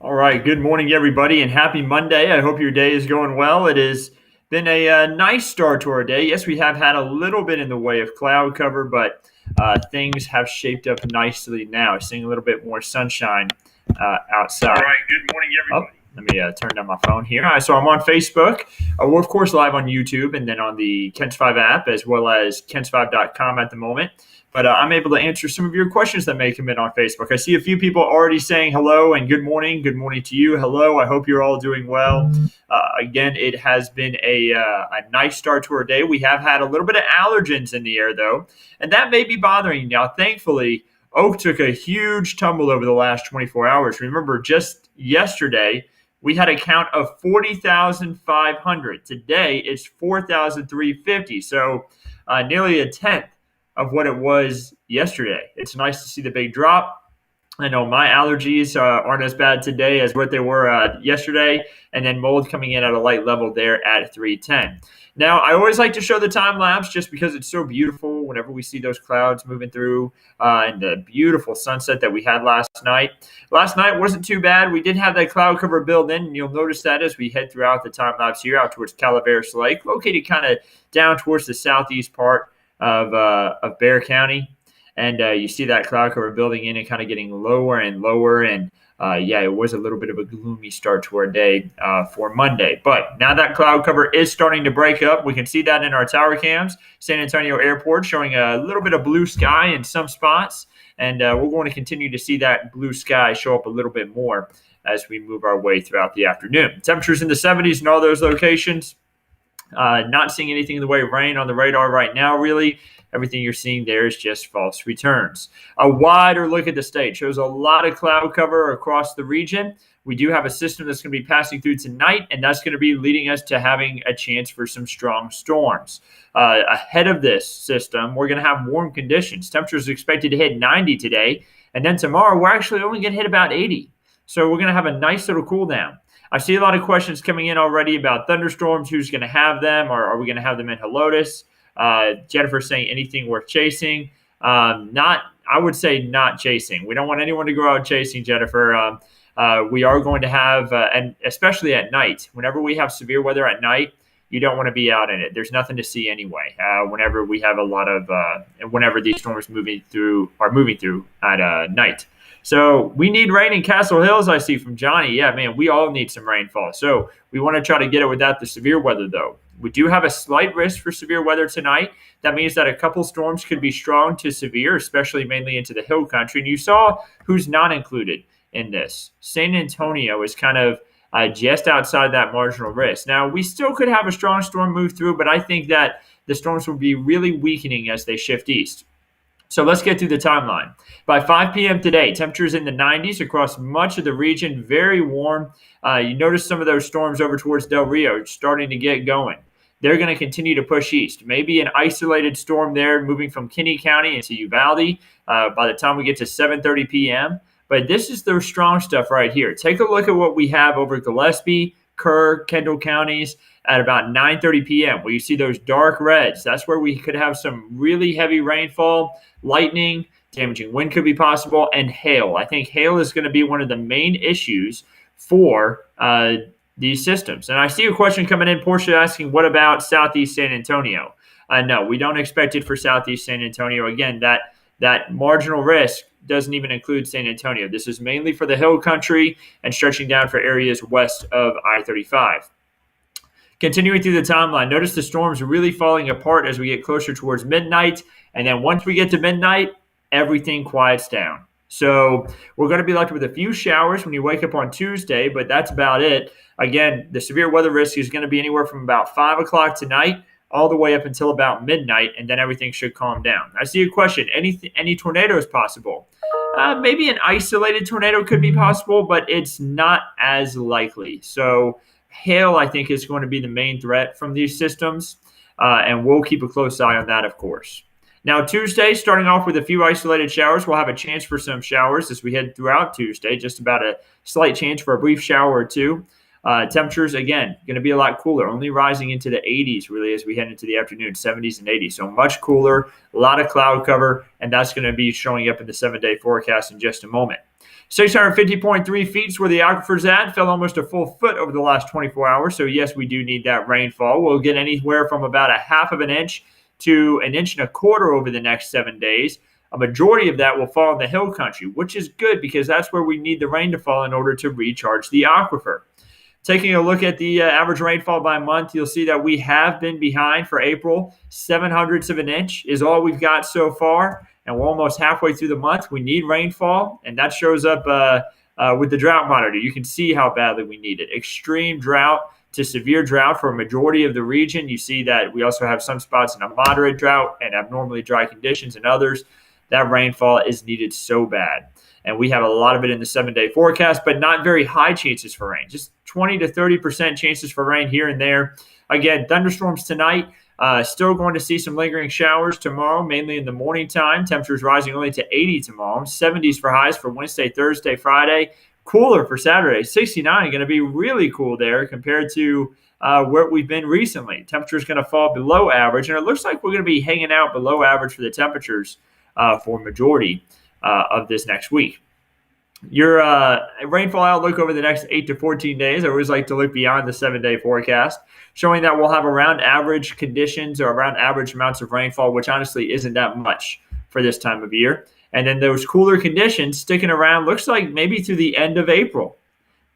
All right. Good morning, everybody, and happy Monday. I hope your day is going well. It has been a nice start to our day. Yes, we have had a little bit in the way of cloud cover, but things have shaped up nicely now. Seeing a little bit more sunshine outside. All right. Good morning, everybody. Let me turn down my phone here. So I'm on Facebook. We're, of course, live on YouTube and then on the Kents 5 app as well as kents5.com at the moment. But I'm able to answer some of your questions that may come in on Facebook. I see a few people already saying hello and good morning. Good morning to you. Hello. I hope you're all doing well. Again, it has been a nice start to our day. We have had a little bit of allergens in the air, though, and that may be bothering you. Now, thankfully, Oak took a huge tumble over the last 24 hours. Remember, just yesterday, we had a count of 40,500. Today, it's 4,350. So nearly a tenth of what it was yesterday. It's nice to see the big drop. I know my allergies aren't as bad today as what they were yesterday, and then mold coming in at a light level there at 310. Now, I always like to show the time lapse just because it's so beautiful whenever we see those clouds moving through and the beautiful sunset that we had last night. Last night wasn't too bad. We did have that cloud cover build in, and you'll notice that as we head throughout the time lapse here out towards Calaveras Lake, located kind of down towards the southeast part of Bexar County. And you see that cloud cover building in and kind of getting lower and lower. And it was a little bit of a gloomy start to our day for Monday. But now that cloud cover is starting to break up. We can see that in our tower cams. San Antonio Airport showing a little bit of blue sky in some spots. And we're going to continue to see that blue sky show up a little bit more as we move our way throughout the afternoon. Temperatures in the 70s in all those locations. Not seeing anything in the way of rain on the radar right now, really. Everything you're seeing there is just false returns. A wider look at the state shows a lot of cloud cover across the region. We do have a system that's going to be passing through tonight, and that's going to be leading us to having a chance for some strong storms. Ahead of this system, we're going to have warm conditions. Temperatures are expected to hit 90 today, and then tomorrow we're actually only going to hit about 80. So we're going to have a nice little cool down. I see a lot of questions coming in already about thunderstorms. Who's going to have them? Or are we going to have them in Helotes? Jennifer saying anything worth chasing. I would say not chasing. We don't want anyone to go out chasing, Jennifer. We are going to have, and especially at night, whenever we have severe weather at night, you don't want to be out in it. There's nothing to see anyway. Whenever we have a lot of, whenever these storms are moving through at night. So we need rain in Castle Hills, I see from Johnny. Yeah, man, we all need some rainfall. So we want to try to get it without the severe weather, though. We do have a slight risk for severe weather tonight. That means that a couple storms could be strong to severe, especially mainly into the hill country. And you saw who's not included in this. San Antonio is kind of just outside that marginal risk. Now, we still could have a strong storm move through, but I think that the storms will be really weakening as they shift east. So let's get through the timeline. By 5 p.m. today, temperatures in the 90s across much of the region, very warm. You notice some of those storms over towards Del Rio starting to get going. They're going to continue to push east. Maybe an isolated storm there moving from Kinney County into Uvalde by the time we get to 7:30 p.m. But this is the strong stuff right here. Take a look at what we have over Gillespie, Kerr, Kendall counties at about 9:30 p.m. where you see those dark reds. That's where we could have some really heavy rainfall, lightning, damaging wind could be possible, and hail. I think hail is going to be one of the main issues for these systems. And I see a question coming in, Portia, asking, what about Southeast San Antonio? No, we don't expect it for Southeast San Antonio. Again, that marginal risk doesn't even include San Antonio. This is mainly for the hill country and stretching down for areas west of I-35. Continuing through the timeline, notice the storms are really falling apart as we get closer towards midnight. And then once we get to midnight, everything quiets down. So we're going to be lucky with a few showers when you wake up on Tuesday, but that's about it. Again, the severe weather risk is going to be anywhere from about 5 o'clock tonight all the way up until about midnight, and then everything should calm down. I see a question. Any tornadoes possible? Maybe an isolated tornado could be possible, but it's not as likely. So hail, I think, is going to be the main threat from these systems, and we'll keep a close eye on that, of course. Now, Tuesday, starting off with a few isolated showers, we'll have a chance for some showers as we head throughout Tuesday, just about a slight chance for a brief shower or two. Temperatures, again, going to be a lot cooler, only rising into the 80s, really, as we head into the afternoon, 70s and 80s. So much cooler, a lot of cloud cover, and that's going to be showing up in the 7-day forecast in just a moment. 650.3 feet is where the aquifer's at. Fell almost a full foot over the last 24 hours. So, yes, we do need that rainfall. We'll get anywhere from about a half of an inch to an inch and a quarter over the next 7 days. A majority of that will fall in the hill country, which is good because that's where we need the rain to fall in order to recharge the aquifer. Taking a look at the average rainfall by month, you'll see that we have been behind for April. 0.07 of an inch is all we've got so far, and we're almost halfway through the month. We need rainfall, and that shows up with the drought monitor. You can see how badly we need it. Extreme drought to severe drought for a majority of the region. You see that we also have some spots in a moderate drought and abnormally dry conditions in others. That rainfall is needed so bad. And we have a lot of it in the 7-day forecast, but not very high chances for rain. Just 20 to 30% chances for rain here and there. Again, thunderstorms tonight. Still going to see some lingering showers tomorrow, mainly in the morning time. Temperatures rising only to 80 tomorrow. 70s for highs for Wednesday, Thursday, Friday. Cooler for Saturday. 69 going to be really cool there compared to where we've been recently. Temperatures going to fall below average, and it looks like we're going to be hanging out below average for the temperatures for majority of this next week. Your rainfall outlook over the next 8 to 14 days, I always like to look beyond the 7-day forecast, showing that we'll have around average conditions or around average amounts of rainfall, which honestly isn't that much for this time of year. And then those cooler conditions sticking around, looks like maybe through the end of April.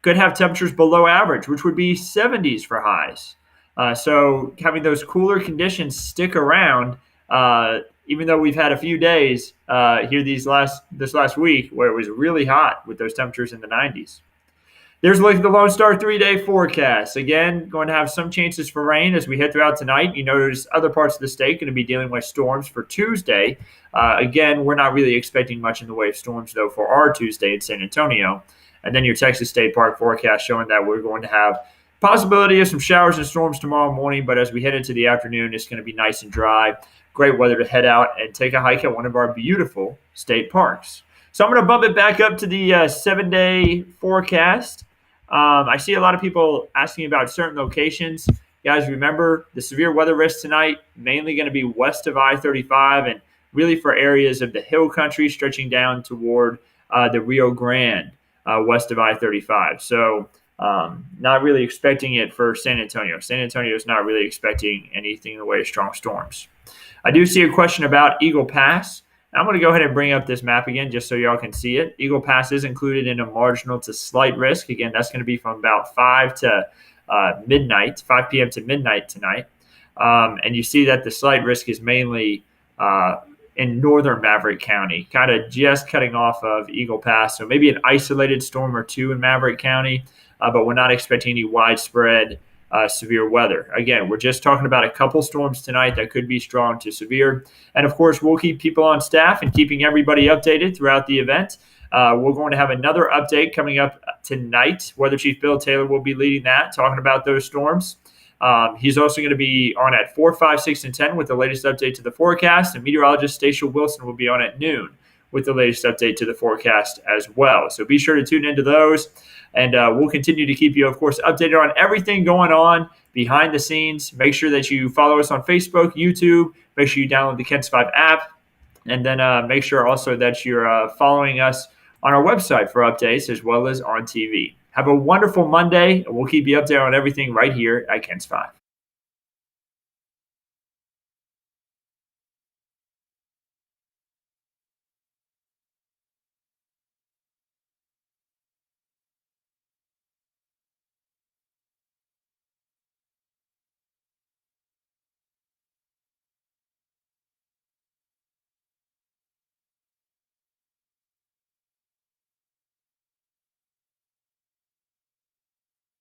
Could have temperatures below average, which would be 70s for highs. So having those cooler conditions stick around, even though we've had a few days here this last week where it was really hot with those temperatures in the 90s. There's a look at the Lone Star 3-day forecast. Again, going to have some chances for rain as we head throughout tonight. You notice other parts of the state going to be dealing with storms for Tuesday. Again, we're not really expecting much in the way of storms, though, for our Tuesday in San Antonio. And then your Texas State Park forecast showing that we're going to have possibility of some showers and storms tomorrow morning, but as we head into the afternoon, it's going to be nice and dry. Great weather to head out and take a hike at one of our beautiful state parks. So I'm going to bump it back up to the 7-day forecast. I see a lot of people asking about certain locations. Guys, remember the severe weather risk tonight, mainly going to be west of I-35 and really for areas of the hill country stretching down toward the Rio Grande west of I-35. So not really expecting it for San Antonio. San Antonio is not really expecting anything in the way of strong storms. I do see a question about Eagle Pass. I'm going to go ahead and bring up this map again just so y'all can see it. Eagle Pass is included in a marginal to slight risk. Again, that's going to be from about 5 to midnight, 5 p.m. to midnight tonight. And you see that the slight risk is mainly in northern Maverick County, kind of just cutting off of Eagle Pass. So maybe an isolated storm or two in Maverick County, but we're not expecting any widespread severe weather. Again, we're just talking about a couple storms tonight that could be strong to severe. And of course, we'll keep people on staff and keeping everybody updated throughout the event. We're going to have another update coming up tonight. Weather Chief Bill Taylor will be leading that, talking about those storms. He's also going to be on at 4, 5, 6, and 10 with the latest update to the forecast. And meteorologist Andrew Wilson will be on at noon with the latest update to the forecast as well. So be sure to tune into those. And we'll continue to keep you, of course, updated on everything going on behind the scenes. Make sure that you follow us on Facebook, YouTube. Make sure you download the KENS 5 app. And then make sure also that you're following us on our website for updates as well as on TV. Have a wonderful Monday, and we'll keep you updated on everything right here at KENS 5.